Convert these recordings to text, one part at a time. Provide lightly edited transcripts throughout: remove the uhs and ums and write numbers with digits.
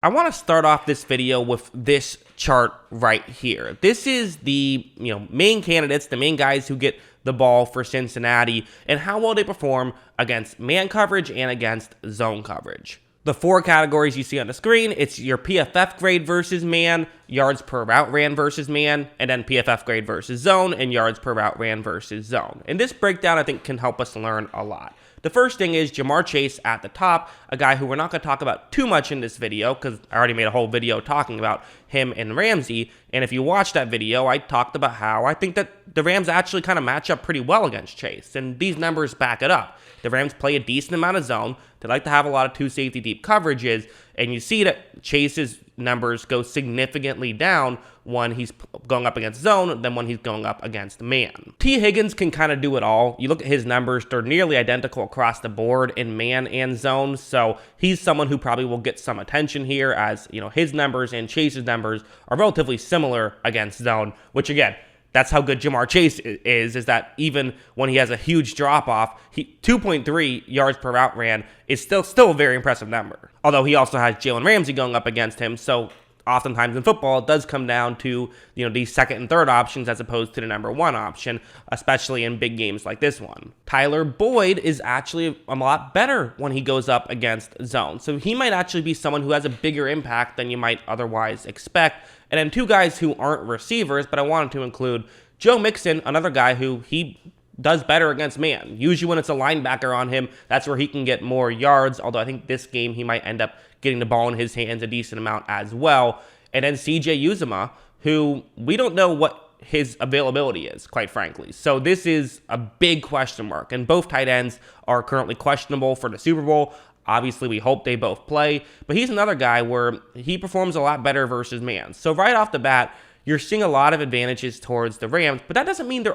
I want to start off this video with this chart right here. This is the main candidates, the main guys who get the ball for Cincinnati and how well they perform against man coverage and against zone coverage. The four categories you see on the screen, it's your PFF grade versus man, yards per route ran versus man, and then PFF grade versus zone, and yards per route ran versus zone. And this breakdown, I think, can help us learn a lot. The first thing is Ja'Marr Chase at the top, a guy who we're not going to talk about too much in this video because I already made a whole video talking about him and Ramsey. And if you watch that video, I talked about how I think that the Rams actually kind of match up pretty well against Chase. And these numbers back it up. The Rams play a decent amount of zone. They like to have a lot of two safety deep coverages. And you see that Chase's numbers go significantly down when he's going up against zone than when he's going up against man. T. Higgins can kind of do it all. You look at his numbers, they're nearly identical across the board in man and zone. So he's someone who probably will get some attention here as, his numbers and Chase's numbers are relatively similar against zone, which again, that's how good Ja'Marr Chase is that even when he has a huge drop-off, 2.3 yards per route ran is still a very impressive number. Although he also has Jalen Ramsey going up against him, so oftentimes in football, it does come down to, these second and third options as opposed to the number one option, especially in big games like this one. Tyler Boyd is actually a lot better when he goes up against zone. So he might actually be someone who has a bigger impact than you might otherwise expect. And then two guys who aren't receivers, but I wanted to include Joe Mixon, another guy who he does better against man. Usually when it's a linebacker on him, that's where he can get more yards, although I think this game he might end up getting the ball in his hands a decent amount as well. And then CJ Uzomah, who we don't know what his availability is, quite frankly. So this is a big question mark, and both tight ends are currently questionable for the Super Bowl. Obviously, we hope they both play, but he's another guy where he performs a lot better versus man. So right off the bat, you're seeing a lot of advantages towards the Rams, but that doesn't mean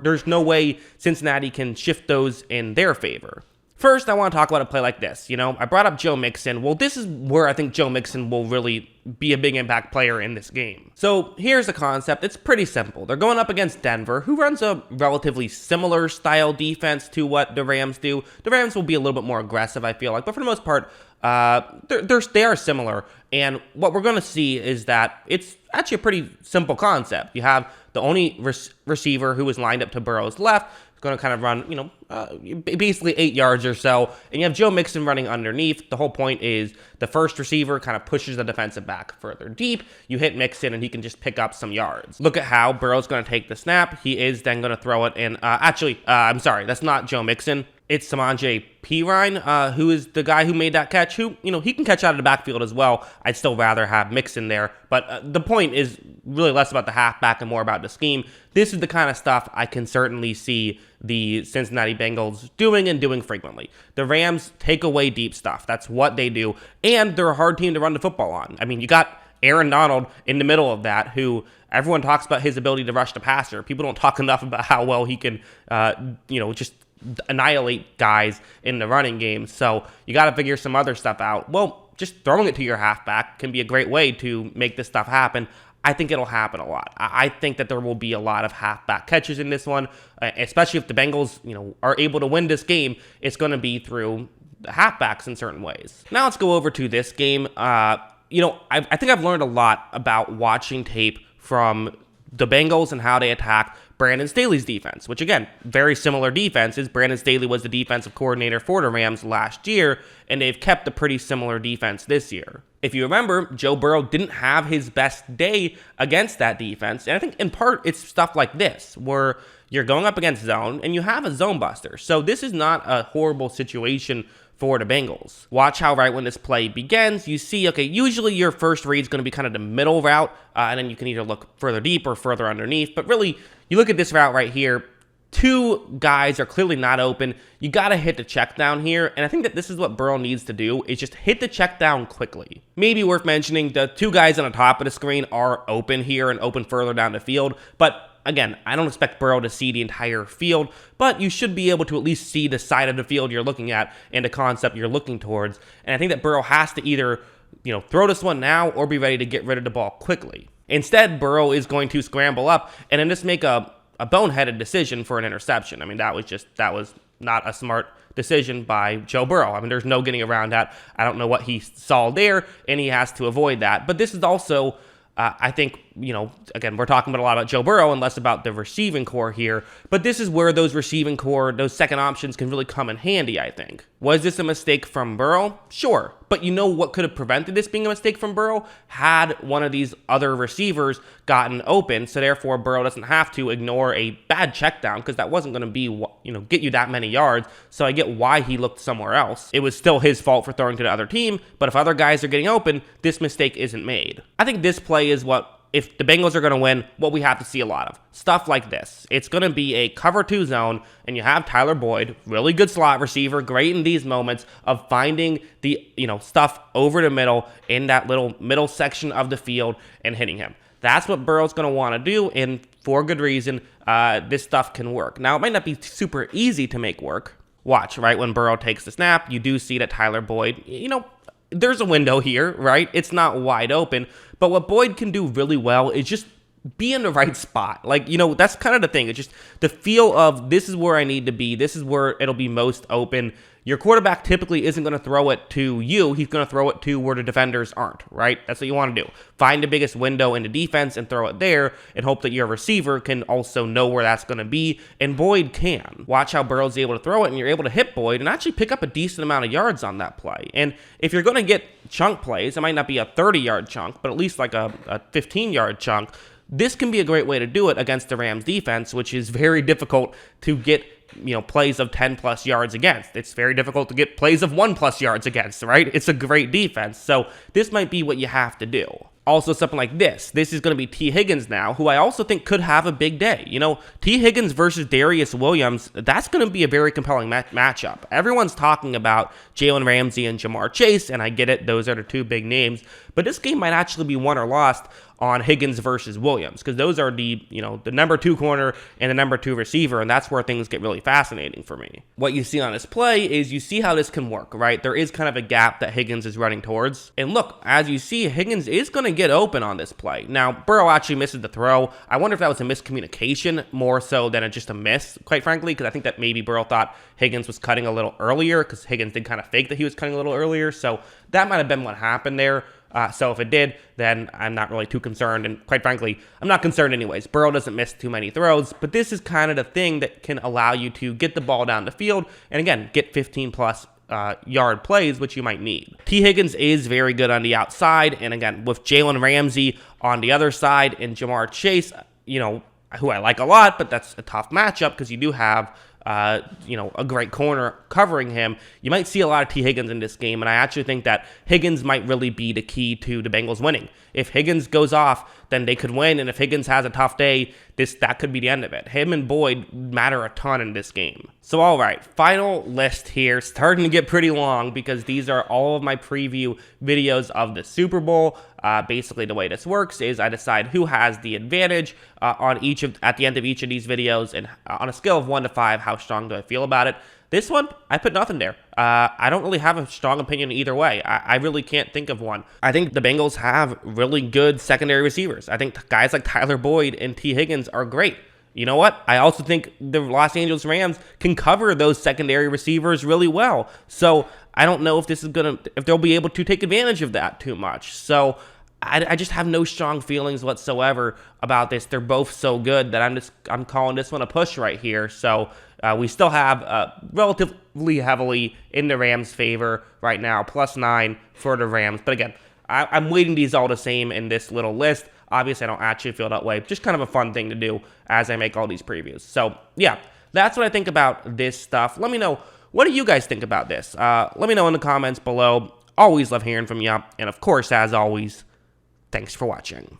there's no way Cincinnati can shift those in their favor. First, I want to talk about a play like this. I brought up Joe Mixon. Well, this is where I think Joe Mixon will really be a big impact player in this game. So here's the concept. It's pretty simple. They're going up against Denver, who runs a relatively similar style defense to what the Rams do. The Rams will be a little bit more aggressive, I feel like, but for the most part, they are similar. And what we're going to see is that it's actually a pretty simple concept. You have the only receiver who is lined up to Burrow's left, going to kind of run, basically 8 yards or so. And you have Joe Mixon running underneath. The whole point is the first receiver kind of pushes the defensive back further deep. You hit Mixon and he can just pick up some yards. Look at how Burrow's going to take the snap. He is then going to throw it in. I'm sorry, that's not Joe Mixon. It's Samaje Perine, who is the guy who made that catch, who, he can catch out of the backfield as well. I'd still rather have Mixon there. But the point is really less about the halfback and more about the scheme. This is the kind of stuff I can certainly see the Cincinnati Bengals doing frequently. The Rams take away deep stuff. That's what they do. And they're a hard team to run the football on. I mean, you got Aaron Donald in the middle of that, who everyone talks about his ability to rush the passer. People don't talk enough about how well he can, just annihilate guys in the running game. So you got to figure some other stuff out. Well, just throwing it to your halfback can be a great way to make this stuff happen. I think it'll happen a lot. I think that there will be a lot of halfback catches in this one, especially if the Bengals, are able to win this game. It's going to be through the halfbacks in certain ways. Now let's go over to this game. I think I've learned a lot about watching tape from the Bengals and how they attack Brandon Staley's defense, which again, very similar defenses. Brandon Staley was the defensive coordinator for the Rams last year, and they've kept a pretty similar defense this year. If you remember, Joe Burrow didn't have his best day against that defense, and I think in part it's stuff like this, where you're going up against zone, and you have a zone buster. So this is not a horrible situation for the Bengals. Watch how right when this play begins, you see, okay, usually your first read is going to be kind of the middle route, and then you can either look further deep or further underneath. But really, you look at this route right here, two guys are clearly not open. You got to hit the check down here, and I think that this is what Burrow needs to do, is just hit the check down quickly. Maybe worth mentioning, the two guys on the top of the screen are open here and open further down the field, but again, I don't expect Burrow to see the entire field, but you should be able to at least see the side of the field you're looking at and the concept you're looking towards. And I think that Burrow has to either, throw this one now or be ready to get rid of the ball quickly. Instead, Burrow is going to scramble up and then just make a boneheaded decision for an interception. I mean, that was not a smart decision by Joe Burrow. I mean, there's no getting around that. I don't know what he saw there, and he has to avoid that. But this is also, I think, again, we're talking about a lot about Joe Burrow and less about the receiving core here, but this is where those receiving core, those second options can really come in handy, I think. Was this a mistake from Burrow? Sure. But you know what could have prevented this being a mistake from Burrow? Had one of these other receivers gotten open, so therefore Burrow doesn't have to ignore a bad check down, because that wasn't going to be, get you that many yards, so I get why he looked somewhere else. It was still his fault for throwing to the other team, but if other guys are getting open, this mistake isn't made. I think this play is what, if the Bengals are going to win, what we have to see a lot of. Stuff like this. It's going to be a cover 2 zone, and you have Tyler Boyd, really good slot receiver, great in these moments of finding the, stuff over the middle in that little middle section of the field and hitting him. That's what Burrow's going to want to do, and for good reason, this stuff can work. Now, it might not be super easy to make work. Watch, right? When Burrow takes the snap, you do see that Tyler Boyd, there's a window here, right? It's not wide open, but what Boyd can do really well is just be in the right spot. That's kind of the thing. It's just the feel of, this is where I need to be. This is where it'll be most open. Your quarterback typically isn't going to throw it to you. He's going to throw it to where the defenders aren't, right? That's what you want to do. Find the biggest window in the defense and throw it there and hope that your receiver can also know where that's going to be, and Boyd can. Watch how Burrow's able to throw it, and you're able to hit Boyd and actually pick up a decent amount of yards on that play. And if you're going to get chunk plays, it might not be a 30-yard chunk, but at least like a 15-yard chunk. This can be a great way to do it against the Rams defense, which is very difficult to get plays of 10+ yards against. It's very difficult to get plays of 1+ yards against, right? It's a great defense. So this might be what you have to do. Also, something like this. This is going to be T. Higgins now, who I also think could have a big day. T. Higgins versus Darius Williams, that's going to be a very compelling matchup. Everyone's talking about Jalen Ramsey and Jamar Chase, and I get it. Those are the two big names. But this game might actually be won or lost on Higgins versus Williams, because those are the number 2 corner and the number 2 receiver, and that's where things get really fascinating for me. What you see on this play is you see how this can work, right? There is kind of a gap that Higgins is running towards, and look, as you see, Higgins is going to get open on this play. Now, Burrow actually misses the throw. I wonder if that was a miscommunication more so than just a miss, quite frankly, because I think that maybe Burrow thought Higgins was cutting a little earlier, because Higgins did kind of fake that he was cutting a little earlier, so that might have been what happened there. So if it did, then I'm not really too concerned, and quite frankly, I'm not concerned anyways. Burrow doesn't miss too many throws, but this is kind of the thing that can allow you to get the ball down the field, and again, get 15+ yard plays, which you might need. T. Higgins is very good on the outside, and again, with Jalen Ramsey on the other side and Jamar Chase, who I like a lot, but that's a tough matchup because you do have a great corner covering him. You might see a lot of T. Higgins in this game, and I actually think that Higgins might really be the key to the Bengals winning. If Higgins goes off, then they could win, and if Higgins has a tough day, that could be the end of it. Him and Boyd matter a ton in this game. So all right, final list here, starting to get pretty long because these are all of my preview videos of the Super Bowl. Basically, the way this works is I decide who has the advantage at the end of each of these videos, and on a scale of 1 to 5, how strong do I feel about it? This one, I put nothing there. I don't really have a strong opinion either way. I really can't think of one. I think the Bengals have really good secondary receivers. I think guys like Tyler Boyd and T. Higgins are great. You know what? I also think the Los Angeles Rams can cover those secondary receivers really well. So I don't know if they'll be able to take advantage of that too much. So I just have no strong feelings whatsoever about this. They're both so good that I'm calling this one a push right here. So we still have relatively heavily in the Rams' favor right now, +9 for the Rams. But again, I'm weighting these all the same in this little list. Obviously, I don't actually feel that way. Just kind of a fun thing to do as I make all these previews. So yeah, that's what I think about this stuff. Let me know, what do you guys think about this? Let me know in the comments below. Always love hearing from you. And of course, as always, thanks for watching.